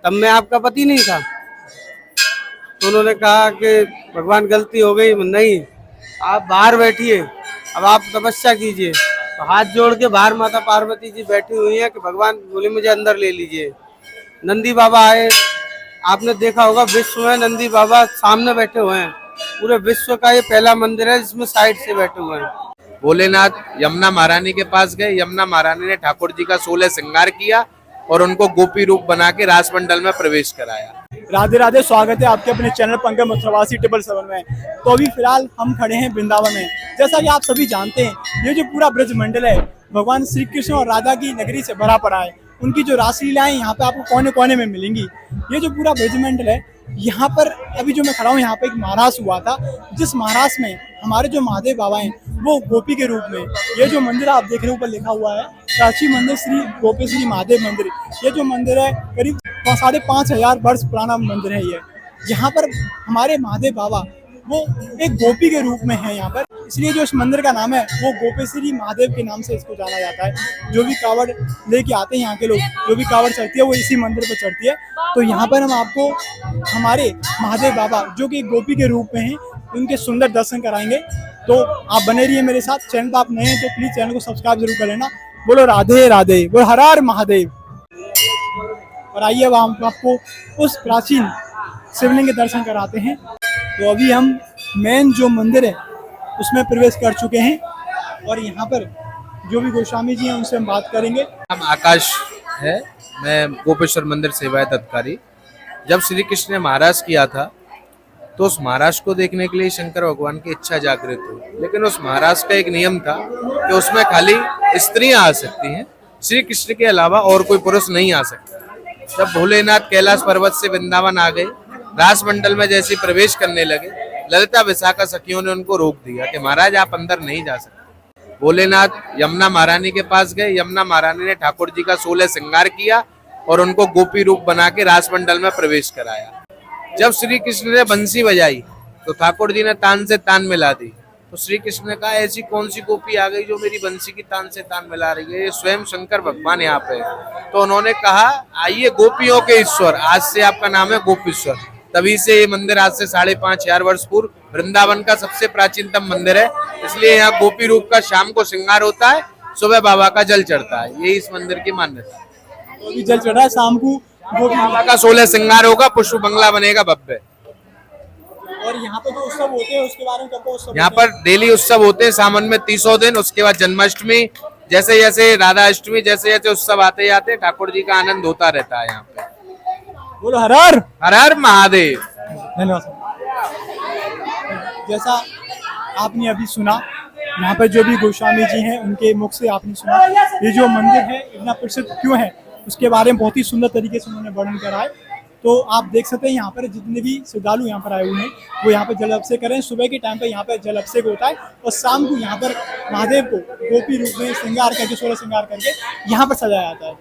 तब मैं आपका पति नहीं था। तो उन्होंने कहा कि भगवान गलती हो गई, नहीं आप बाहर बैठिए, अब आप तपस्या कीजिए। तो हाथ जोड़ के बाहर माता पार्वती जी बैठी हुई हैं कि भगवान बोले मुझे अंदर ले लीजिए। नंदी बाबा आए, आपने देखा होगा विश्व में नंदी बाबा सामने बैठे हुए हैं। पूरे विश्व का ये पहला मंदिर है जिसमें साइड से बैठे हुए हैं। भोलेनाथ यमुना महारानी के पास गए। यमुना महारानी ने ठाकुर जी का 16 श्रृंगार किया और उनको गोपी रूप बना के रासमंडल में प्रवेश कराया। राधे राधे, स्वागत है आपके अपने चैनल पंकज मथुरवासी 777 में। तो अभी फिलहाल हम खड़े हैं वृंदावन में। जैसा कि आप सभी जानते हैं, ये जो पूरा ब्रज मंडल है भगवान श्री कृष्ण और राधा की नगरी से भरा पड़ा है। उनकी जो रासलीलाएं यहाँ पे आपको कोने कोने में मिलेंगी। ये जो पूरा ब्रज मंडल है, यहाँ पर अभी जो मैं खड़ा हूँ, यहाँ पे एक महारास हुआ था, जिस महारास में हमारे जो महादेव बाबा हैं वो गोपी के रूप में, ये जो मंदिर आप देख रहे हैं ऊपर लिखा हुआ है प्राचीन मंदिर श्री गोपेश्वरी महादेव मंदिर। ये जो मंदिर है करीब 5,500 वर्ष पुराना मंदिर है। ये यहाँ पर हमारे महादेव बाबा वो एक गोपी के रूप में है यहाँ पर, इसलिए जो इस मंदिर का नाम है वो गोपेश्वरी महादेव के नाम से इसको जाना जाता है। जो भी कावड़ लेके आते हैं यहाँ के लोग, जो भी कावड़ चढ़ती है वो इसी मंदिर पर चढ़ती है। तो यहाँ पर हम आपको हमारे महादेव बाबा जो कि गोपी के रूप में हैं उनके सुंदर दर्शन कराएंगे। तो आप बने रहिए मेरे साथ। चैनल पर आप नए हैं तो प्लीज चैनल को सब्सक्राइब जरूर कर लेना। बोलो राधे राधे, बोलो हर हर महादेव। और आइए अब हम आपको उस प्राचीन शिवलिंग के दर्शन कराते हैं। तो अभी हम मेन जो मंदिर है उसमें प्रवेश कर चुके हैं और यहाँ पर जो भी गोस्वामी जी हैं उनसे हम बात करेंगे। नाम आकाश है, मैं गोपेश्वर मंदिर सेवायत अधिकारी। जब श्री कृष्ण ने महाराज किया था तो उस महाराज को देखने के लिए शंकर भगवान की इच्छा जागृत हुई, लेकिन उस महाराज का एक नियम था कि उसमें खाली स्त्रियां आ सकती हैं, श्री कृष्ण के अलावा और कोई पुरुष नहीं आ सकता। जब भोलेनाथ कैलाश पर्वत से वृंदावन आ गए, रासमंडल में जैसे प्रवेश करने लगे, ललिता विशाखा सखियों ने उनको रोक दिया कि महाराज आप अंदर नहीं जा सकते। भोलेनाथ यमुना महारानी के पास गए। यमुना महारानी ने ठाकुर जी का 16 श्रृंगार किया और उनको गोपी रूप बना के रासमंडल में प्रवेश कराया। जब श्री कृष्ण ने बंसी बजाई तो ठाकुर जी ने तान से तान मिला दी। तो श्री कृष्ण ने कहा ऐसी कौन सी गोपी आ गई जो मेरी बंसी की तान से तान मिला रही है, ये स्वयं शंकर भगवान यहाँ पे है। तो उन्होंने कहा आइए गोपियों के ईश्वर, आज से आपका नाम है गोपीश्वर। तभी से ये मंदिर आज से 5,500 वर्ष पूर्व वृंदावन का सबसे प्राचीनतम मंदिर है। इसलिए यहाँ गोपी रूप का शाम को श्रृंगार होता है, सुबह बाबा का जल चढ़ता है। यही इस मंदिर की मान्यता है। तो अभी जल चढ़ा है, शाम को बाबा का 16 श्रृंगार होगा, पुष्प बंगला बनेगा भव्य। और यहाँ पे जो उत्सव होते हैं उसके बारे में कब उत्सव? यहाँ पर डेली उत्सव होते हैं सावन में 30 दिन। उसके बाद जन्माष्टमी, जैसे जैसे राधा अष्टमी, जैसे जैसे उत्सव आते जाते ठाकुर जी का आनंद होता रहता है यहाँ पे। बोलो हर हर हर हर महादेव। धन्यवाद। जैसा आपने अभी सुना, यहाँ पर जो भी गोस्वामी जी हैं उनके मुख से आपने सुना ये जो मंदिर है इतना प्रसिद्ध क्यों है उसके बारे में बहुत ही सुंदर तरीके से उन्होंने वर्णन करा है। तो आप देख सकते हैं यहाँ पर जितने भी श्रद्धालु यहाँ पर आए हुए हैं वो यहाँ पर जल अभिषेक करें। सुबह के टाइम पर यहाँ पर जल अभिषेक होता है और शाम को यहाँ पर महादेव को गोपी रूप में श्रृंगार करके 16 श्रृंगार करके यहाँ पर सजाया जाता है।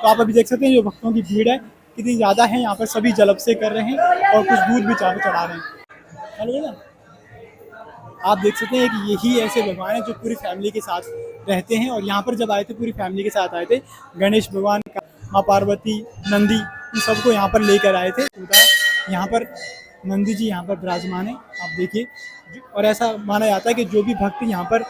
तो आप अभी देख सकते हैं जो भक्तों की भीड़ है कितनी ज़्यादा है। यहाँ पर सभी जल अभिषेक कर रहे हैं और कुछ दूध भी चढ़ा रहे हैं। चलो ना, आप देख सकते हैं कि यही ऐसे भगवान है जो पूरी फैमिली के साथ रहते हैं। और यहाँ पर जब आए थे पूरी फैमिली के साथ आए थे, गणेश भगवान, माँ पार्वती, नंदी, इन सबको यहाँ पर लेकर आए थे। यहाँ पर नंदी जी यहाँ पर विराजमान है, आप देखिए। और ऐसा माना जाता है कि जो भी भक्त यहाँ पर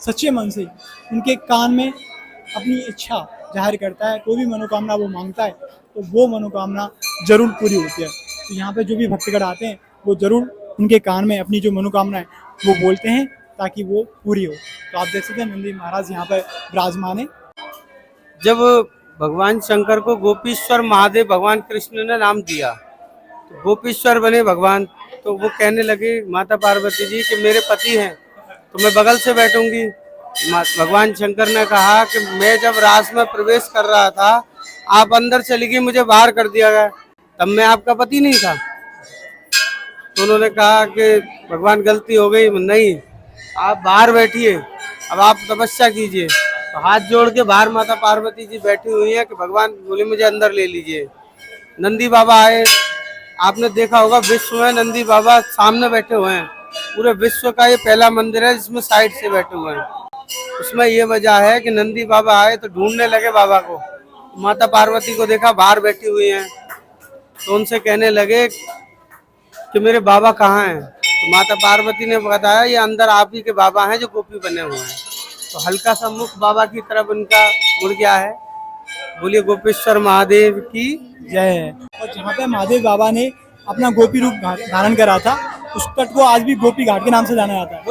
सच्चे मन से उनके कान में अपनी इच्छा जाहिर करता है, कोई भी मनोकामना वो मांगता है तो वो मनोकामना जरूर पूरी होती है। तो यहाँ पर जो भी भक्तगण आते हैं वो जरूर उनके कान में अपनी जो मनोकामना है वो बोलते हैं ताकि वो पूरी हो। तो आप देख सकते हैं नंदी महाराज यहाँ पर विराजमान है। जब भगवान शंकर को गोपीश्वर महादेव भगवान कृष्ण ने नाम दिया तो गोपीश्वर बने भगवान। तो वो कहने लगे माता पार्वती जी कि मेरे पति हैं तो मैं बगल से बैठूंगी। भगवान शंकर ने कहा कि मैं जब रास में प्रवेश कर रहा था आप अंदर चली गई, मुझे बाहर कर दिया गया, तब मैं आपका पति नहीं था। तो उन्होंने कहा कि भगवान गलती हो गई, नहीं आप बाहर बैठिए, अब आप तपस्या कीजिए। तो हाथ जोड़ के बाहर माता पार्वती जी बैठी हुई हैं कि भगवान बोले मुझे अंदर ले लीजिए। नंदी बाबा आए, आपने देखा होगा विश्व में नंदी बाबा सामने बैठे हुए हैं। पूरे विश्व का ये पहला मंदिर है जिसमें साइड से बैठे हुए हैं। उसमें ये वजह है कि नंदी बाबा आए तो ढूंढने लगे बाबा को, माता पार्वती को देखा बाहर बैठी हुई हैं। तो उनसे कहने लगे कि मेरे बाबा कहाँ हैं। तो माता पार्वती ने बताया ये अंदर आप ही के बाबा हैं जो गोपी बने हुए हैं। तो हल्का सा मुख बाबा की तरफ उनका मुड़ गया है। बोलिए गोपेश्वर महादेव की जय है। और जहाँ पे महादेव बाबा ने अपना गोपी रूप धारण करा था, उस तट को आज भी गोपी घाट के नाम से जाना जाता है।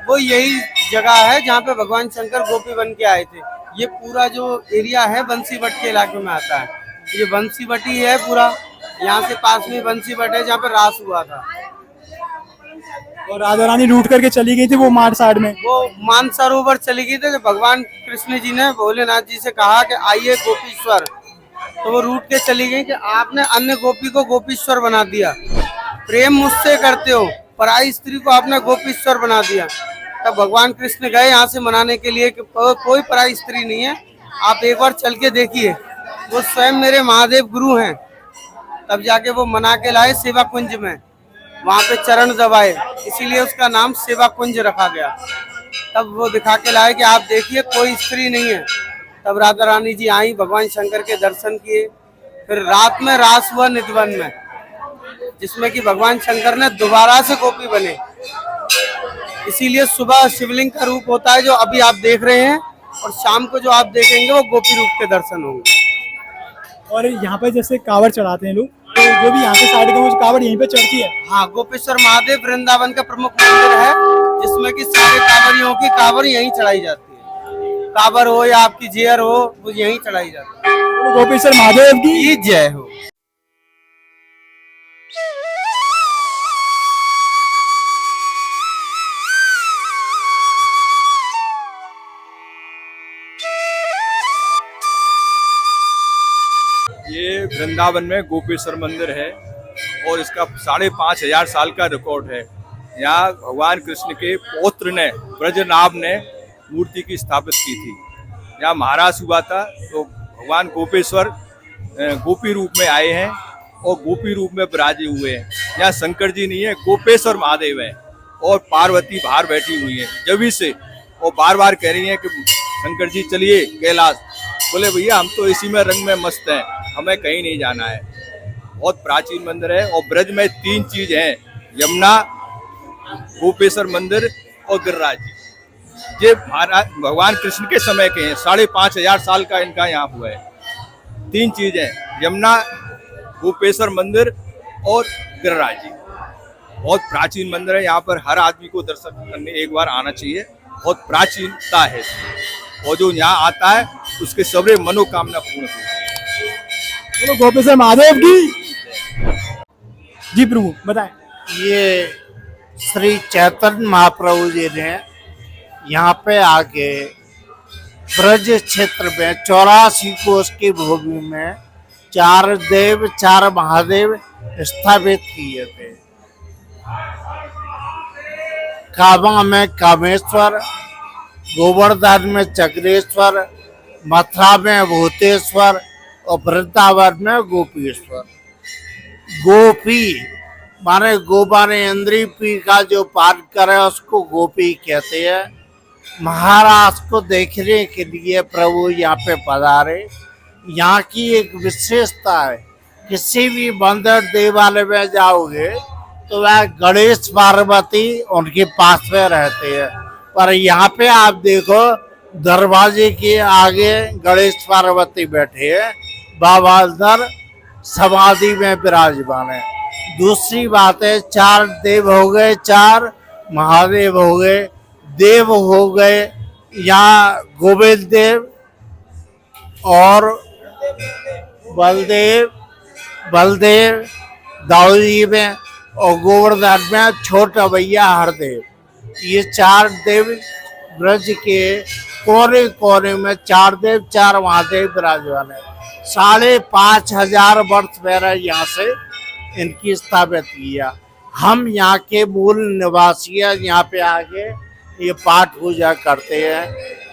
वो यही जगह है जहाँ पे भगवान शंकर गोपी बन के आए थे। ये पूरा जो एरिया है बंसीवट के इलाके में आता है। ये बंसीवटी है पूरा, यहाँ से पास में बंसीवट है जहाँ पे रास हुआ था। और राधा रानी रूट करके चली गई थी वो मार्ट साइड में। वो मानसरोवर चली गई थी। जब भगवान कृष्ण जी ने भोलेनाथ जी से कहा कि आइए गोपीश्वर, तो वो रूट के चली गई कि आपने अन्य गोपी को गोपीश्वर बना दिया, प्रेम मुझसे करते हो, पराई स्त्री को आपने गोपीश्वर बना दिया। तब भगवान कृष्ण गए यहाँ से मनाने के लिए कि कोई पराई स्त्री नहीं है, आप एक बार चल के देखिए, वो स्वयं मेरे महादेव गुरु हैं। तब जाके वो मना के लाए सेवा कुंज में, वहाँ पे चरण दबाए, इसीलिए उसका नाम सेवा कुंज रखा गया। तब वो दिखा के लाए कि आप देखिए कोई स्त्री नहीं है। तब राधा रानी जी आई, भगवान शंकर के दर्शन किए। फिर रात में रास हुआ निधिवन में, जिसमें कि भगवान शंकर ने दोबारा से गोपी बने। इसीलिए सुबह शिवलिंग का रूप होता है जो अभी आप देख रहे हैं, और शाम को जो आप देखेंगे वो गोपी रूप के दर्शन होंगे। और यहाँ पे जैसे कावड़ चढ़ाते हैं लोग, तो जो भी यहाँ के साइड का वो कावड़ यहीं पे चढ़ती है। हाँ, गोपेश्वर महादेव वृंदावन का प्रमुख मंदिर है, जिसमें कि सारे कांवरियों की कावड़ यहीं चढ़ाई जाती है। कावड़ हो या आपकी जेयर हो, वो यहीं चढ़ाई जाती है। तो गोपेश्वर महादेव की जय हो। ये वृंदावन में गोपेश्वर मंदिर है और इसका 5,500 साल का रिकॉर्ड है। यहाँ भगवान कृष्ण के पौत्र ने ब्रजनाभ ने मूर्ति की स्थापित की थी। यहाँ महाराज हुआ था, तो भगवान गोपेश्वर गोपी रूप में आए हैं और गोपी रूप में विराजे हुए हैं। यहाँ शंकर जी नहीं है, गोपेश्वर महादेव है और पार्वती बाहर बैठी हुई है जभी से, और बार बार कह रही हैं कि शंकर जी चलिए कैलाश। बोले भैया हम तो इसी में रंग में मस्त हैं, हमें कहीं नहीं जाना है। बहुत प्राचीन मंदिर है और ब्रज में 3 चीज हैं, यमुना, गोपेश्वर मंदिर और गिरिराज जी। ये महाराज भगवान कृष्ण के समय के हैं, 5,500 साल का इनका यहाँ हुआ है। 3 चीज है, यमुना, गोपेश्वर मंदिर और गिरिराज जी। बहुत प्राचीन मंदिर है, यहाँ पर हर आदमी को दर्शन करने एक बार आना चाहिए। बहुत प्राचीनता है और जो यहाँ आता है उसके सभी मनोकामना पूर्ण होती है। बोलो गोपेश्वर महादेव की जी। प्रभु बताएं। ये श्री चैतन्य महाप्रभु जी ने यहाँ पे आके ब्रज क्षेत्र में 84 कोस की भूमि में 4 देव 4 महादेव स्थापित किए थे। काबा में कामेश्वर, गोवर्धन में चक्रेश्वर, मथुरा में भूतेश्वर और वृंदावन में गोपीश्वर। गोपी माने गोबाने इंद्री पी का जो पाठ करे उसको गोपी कहते हैं। महाराज को देखने के लिए प्रभु यहाँ पे पधारे। यहाँ की एक विशेषता है, किसी भी मंदिर देवालय में जाओगे तो वह गणेश पार्वती उनके पास में रहते हैं, पर यहाँ पे आप देखो दरवाजे के आगे गणेश पार्वती बैठे हैं, बाबा अंदर समाधि में विराजमान है। दूसरी बात है, 4 देव हो गए, 4 महादेव हो गए, देव हो गए। यहाँ गोविंद देव और बलदेव दाऊदी में और गोवर्धन में छोटा भैया हरदेव। ये 4 देव ब्रज के कोने कोने में 4 देव 4 महादेव विराजमान है। 5,500 वर्ष पहले यहाँ से इनकी स्थापित किया। हम यहाँ के मूल निवासी हैं, यहाँ पे आके ये पाठ पूजा करते हैं।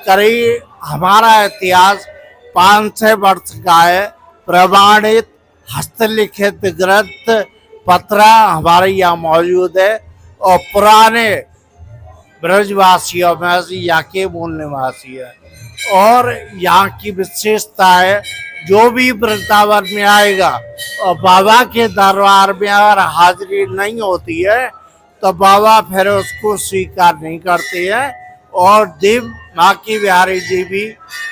करीब हमारा इतिहास 500 वर्ष का है। प्रमाणित हस्तलिखित ग्रंथ पत्र हमारे यहाँ मौजूद है और पुराने ब्रजवासियों में से यहाँ के मूल निवासी है। और यहाँ की विशेषता है जो भी वृंदावन में आएगा और बाबा के दरबार में अगर हाजिरी नहीं होती है तो बाबा फिर उसको स्वीकार नहीं करते हैं और देव बांके बिहारी जी भी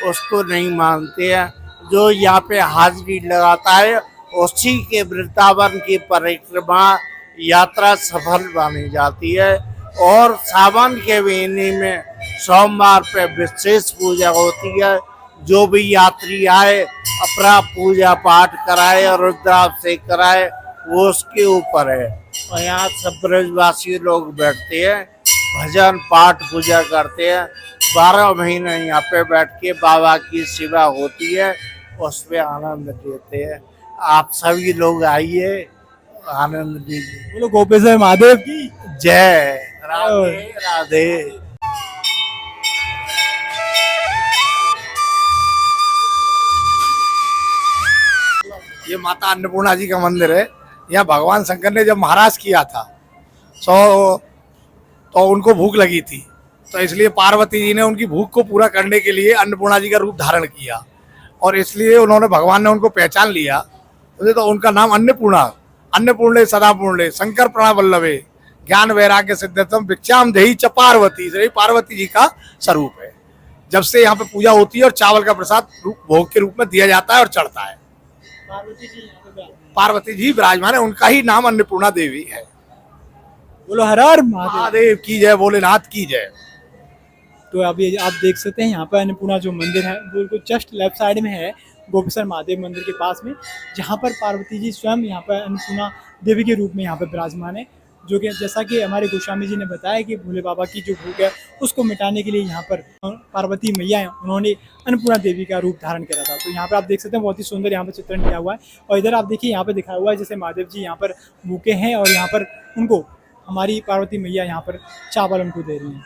उसको नहीं मानते हैं। जो यहाँ पे हाजिरी लगाता है उसी के वृंदावन की परिक्रमा यात्रा सफल मानी जाती है। और सावन के महीने में सोमवार पे विशेष पूजा होती है। जो भी यात्री आए अपना पूजा पाठ कराए और रुद्राभिषेक कराए वो उसके ऊपर है। और यहाँ सब ब्रजवासी लोग बैठते हैं, भजन पाठ पूजा करते हैं। 12 महीने यहाँ पे बैठ के बाबा की सेवा होती है, उसमें आनंद लेते हैं। आप सभी लोग आइए, आनंद लीजिए। बोलो गोपेश्वर महादेव की जय। राधे राधे। ये माता अन्नपूर्णा जी का मंदिर है। यहाँ भगवान शंकर ने जब महाराज किया था तो उनको भूख लगी थी, तो इसलिए पार्वती जी ने उनकी भूख को पूरा करने के लिए अन्नपूर्णा जी का रूप धारण किया और इसलिए उन्होंने भगवान ने उनको पहचान लिया। तो उनका नाम अन्नपूर्णा, अन्नपूर्णे सदा पूर्णे शंकर प्रणव वल्लभे ज्ञान वैराग्य सिद्धतम भिक्षाम देहि च पार्वती, इसलिए पार्वती जी का स्वरूप है। जब से यहाँ पे पूजा होती है और चावल का प्रसाद भोग के रूप में दिया जाता है और चढ़ता है। पार्वती जी विराजमान है, उनका ही नाम अन्नपूर्णा देवी है। बोलो हर हर महादेव। महादेव की जय, भोलेनाथ की जय। तो अभी आप देख सकते हैं यहाँ पर अन्नपूर्णा जो मंदिर है बिल्कुल जस्ट लेफ्ट साइड में है, गोपेश्वर महादेव मंदिर के पास में, जहाँ पर पार्वती जी स्वयं यहाँ पर अन्नपूर्णा देवी के रूप में यहाँ पर विराजमान है। जो कि जैसा कि हमारे गोस्वामी जी ने बताया कि भोले बाबा की जो भूख है उसको मिटाने के लिए यहाँ पर पार्वती मैया है, उन्होंने अन्नपूर्णा देवी का रूप धारण करा था। तो यहाँ पर आप देख सकते हैं बहुत ही सुंदर यहाँ पर चित्रण किया हुआ है। और इधर आप देखिए यहाँ पर दिखाया हुआ है जैसे महादेव जी यहाँ पर भूखे हैं और यहाँ पर उनको हमारी पार्वती मैया यहाँ पर चावल उनको दे रही हैं।